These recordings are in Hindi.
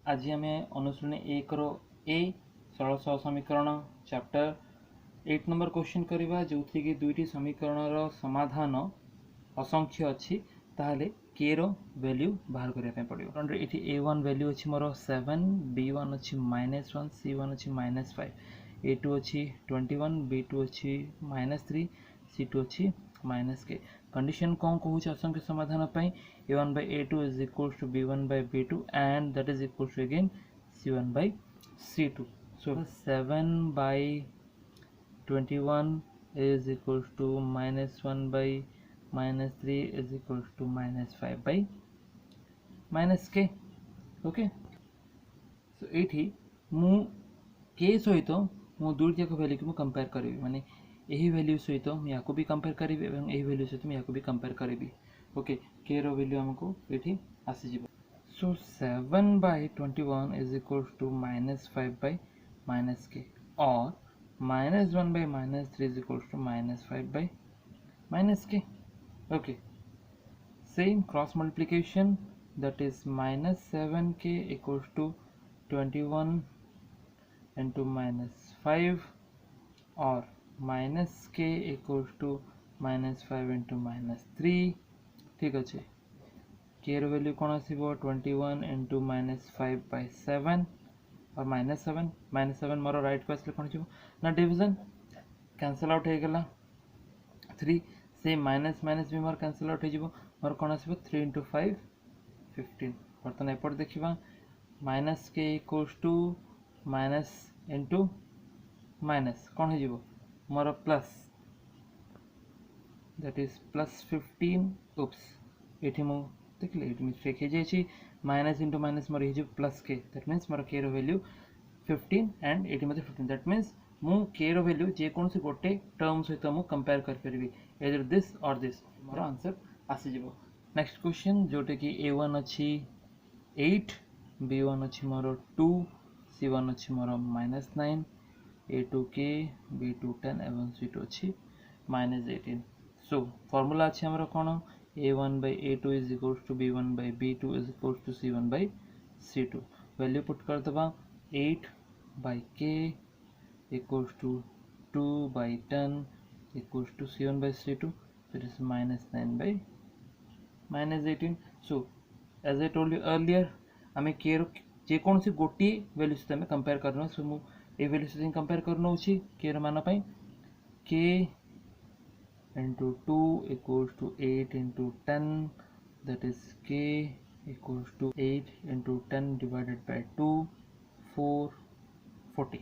आज आम अनुश्रेणी 1 रो ए सरल सहज समीकरण चैप्टर 8 नंबर क्वेश्चन करवा जो थी कि दुईटी समीकरण रो समाधान असंख्य अच्छी ताहले के रो वैल्यू बाहर करने पड़ो। ये a1 वैल्यू अच्छी मोर 7, b1 अच्छी -1, c1 अच्छी -5, a2 अच्छी 21, b2 अच्छी -3, c2 अच्छी -k। कंडीशन कौन कहूँ असंख्य समाधान a1 by a2 is equals to b1 by b2 and that is equals to again c1 by c2. So 7 by 21 is equals to -1 by -3 is equals to -5 by -k. Okay, so ये मु k सहित मु दुईट जाक वैल्यू को कंपेयर करी माने यही वैल्यू सहित मुझे को भी कंपेयर करी और यही वैल्यू सहित मुझे को भी कंपेयर करी। ओके, के रो वैल्यू हमको ये आसीज। सो 7 by 21 is equals to -5 by -k और -1 by -3 is equals to -5 by -k. Okay, same cross multiplication, that is -7k equals to 21 into -5 और -k equals to -5 into -3। ठीक अच्छे, k रो वैल्यू कौन आसीबो 21 into -5 by 7 और -7 मोर राइट को आसले कौन हो ना डिवीजन कैंसल आउट हो गला 3 से माइनस माइनस भी मोर कैंसल आउट हो मोर कौन आसीबो 3 into 5 15। बर्तन एपट देखिबा -k equals to minus into minus कौन हो मोर प्लस दैट इज +15। उप्स ये मु देखिए ये मिस्टेक हो जाए माइनस इंटू माइनस मोर हो प्लस के दैट मीन्स मोर के रो वैल्यू 15 एंड ये 15 दैट मीन्स मु के रो वैल्यू जेकोसी गोटे टर्म सहित मु कंपेयर कर परिबी एदर दिस और दिस मोर आंसर आसी जिवो। नेक्स्ट क्वेश्चन जोटे कि a1 अच्छी 8, b1 अच्छी मोर 2, c1 अच्छी मोर -9, a2 k, b2 10 एवं c2 अच्छी -18। सो फॉर्मूला अच्छे हमर कौन a1 by a2 is equals to b1 by b2 is equals to c1 by c2। Value put कर दबा 8 by k equals to 2 by 10 equals to c1 by c2, that is -9 by -18। So as I told you earlier आम के जेकोसी गोटे वैल्यू सहित आम कंपेयर करना। सो मु ए वैल्यू सहित कंपेयर करना के मान k into 2 equals to 8 into 10, that is k equals to 8 into 10 divided by 2 4 40।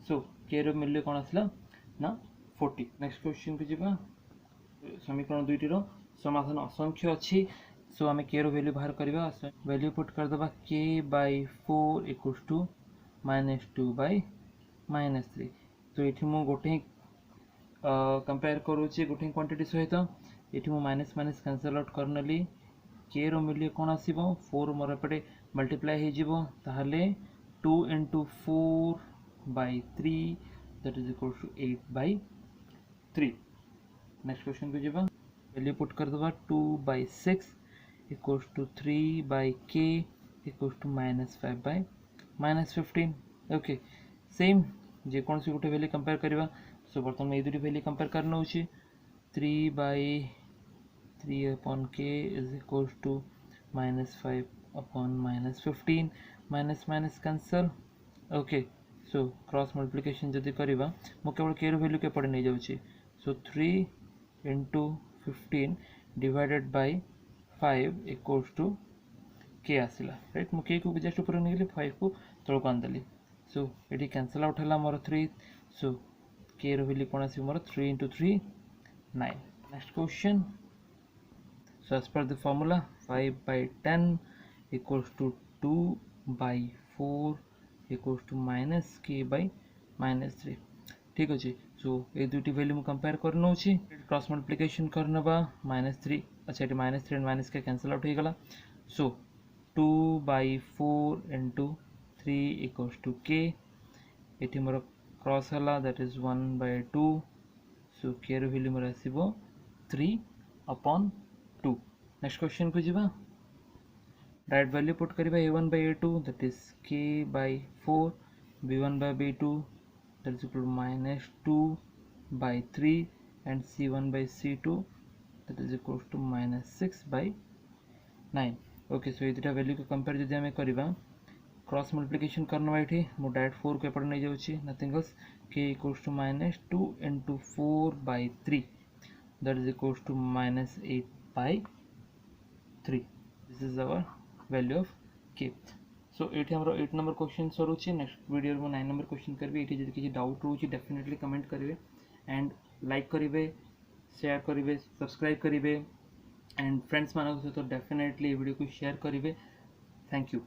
so k रो मूल्य कौन आसला ना 40। नेक्स्ट क्वेश्चन को जीवा समीकरण दुईटी रो समाधान असंख्य अच्छी। सो आम के रो वैल्यू बाहर करवा वैल्यू पुट कर दबा k by 4 equals to -2 by -3। तो ये मु गोटे कंपेयर करुच्ची गोटे क्वांटिटी सहित ये माइनस माइनस कैंसल आउट करनेली के रो मूल्य कौन आसीबो 4 मोर एपटे मल्टीप्लाई हो ताहले 2 into 4 by 3 that is equal to 8 by 3। Next question को जीवा वैल्यू पुट कर दबा 2 by 6 equals to 3 by k equals to -5 by -15। Okay, same जेकोसी गोटे वैल्यू कंपेयर करवा। सो बर्तमान में ये दुटी वैल्यू कंपेयर करना 3 by 3 upon k is equals to -5 upon -15 minus minus cancel. Okay, so cross multiplication जदि करवा मु केवल के वैल्यू के पड़े नहीं जाऊँगी। So 3 into 15 divided by 5 equals to के आसला राइट। मु के को जस्ट ऊपर नहीं गली 5 को तलक आनदेली। सो ये कैंसल आउट है मोर 3। सो k रो वैल्यू कौन आसी मोर 3 into 3 9। Next question, so as per the formula 5 by 10 equals to 2 by 4 equals to -k by -3। ठीक अच्छे, सो ये दुईटी वैल्यू मुझे कंपेयर करना क्रॉस मल्टिप्लिकेशन करना -3। अच्छा ये -3 एंड -k कैंसल आउट हो गला। सो 2 by 4 into 3 equals to k। ये मोर क्रॉस है that is 1 by 2। So k row value मोर आसीबो 3 upon 2। नेक्स्ट क्वेश्चन को जीवा राइट वैल्यू पुट करिबा a1 by a2 that is k by 4 b1 by b2 that is equal to minus 2 by 3 and c1 by c2 that is equal to minus 6 by 9. Okay so ये दुटा वैल्यू को कंपेयर जदि आम करवा क्रॉस मल्टिप्लिकेशन करना ये मु डायरेक्ट 4 को एपटे नहीं जाऊँगी nothing else k equals to minus 2 into 4 by 3 that is equals to minus 8 by 3. This is our value of k. So ये हमरो 8 नंबर क्वेश्चन सरुची नेक्स्ट वीडियो में 9 नंबर क्वेश्चन करबे एठी जदि किछि डाउट रहउची डेफिनेटली कमेंट करिवे एंड लाइक करिवे शेयर करिवे सब्सक्राइब करिवे एंड फ्रेंड्स मानक सहित डेफिनेटली वीडियो को शेयर करिवे. Thank you.